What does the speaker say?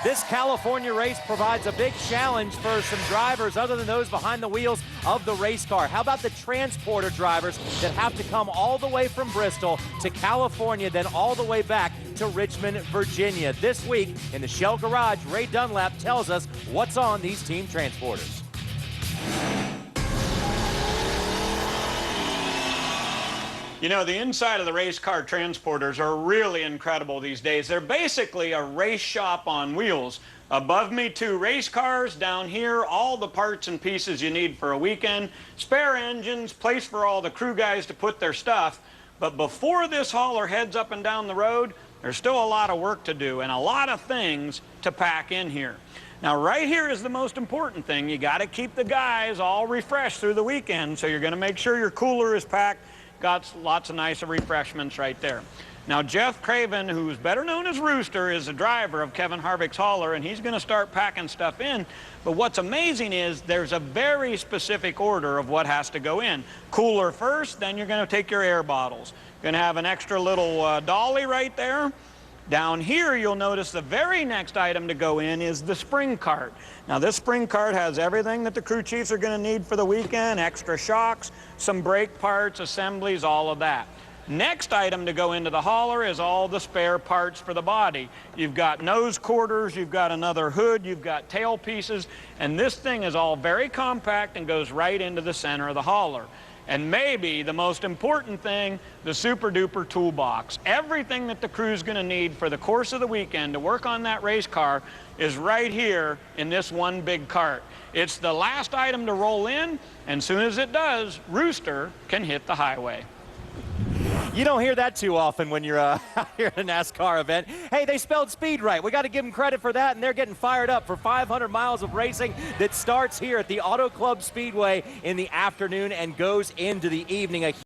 This California race provides a big challenge for some drivers other than those behind the wheels of the race car. How about the transporter drivers that have to come all the way from Bristol to California, then all the way back to Richmond, Virginia? This week in the Shell Garage, Ray Dunlap tells us what's on these team transporters. You know, the inside of the race car transporters are really incredible these days. They're basically a race shop on wheels. Above me, 2 race cars. Down here, all the parts and pieces you need for a weekend. Spare engines, place for all the crew guys to put their stuff. But before this hauler heads up and down the road, there's still a lot of work to do and a lot of things to pack in here. Now, right here is the most important thing. You got to keep the guys all refreshed through the weekend, so you're going to make sure your cooler is packed. Got lots of nice refreshments right there. Now, Jeff Craven, who's better known as Rooster, is the driver of Kevin Harvick's hauler, and he's going to start packing stuff in. But what's amazing is there's a very specific order of what has to go in. Cooler first, then you're going to take your air bottles. Going to have an extra little dolly right there. Down here, you'll notice the very next item to go in is the spring cart. Now, this spring cart has everything that the crew chiefs are going to need for the weekend, extra shocks, some brake parts, assemblies, all of that. Next item to go into the hauler is all the spare parts for the body. You've got nose quarters, you've got another hood, you've got tail pieces, and this thing is all very compact and goes right into the center of the hauler. And maybe the most important thing, the super duper toolbox. Everything that the crew's going to need for the course of the weekend to work on that race car is right here in this one big cart. It's the last item to roll in, and as soon as it does, Rooster can hit the highway. You don't hear that too often when you're out here at a NASCAR event. Hey, they spelled speed right. We got to give them credit for that, and they're getting fired up for 500 miles of racing that starts here at the Auto Club Speedway in the afternoon and goes into the evening.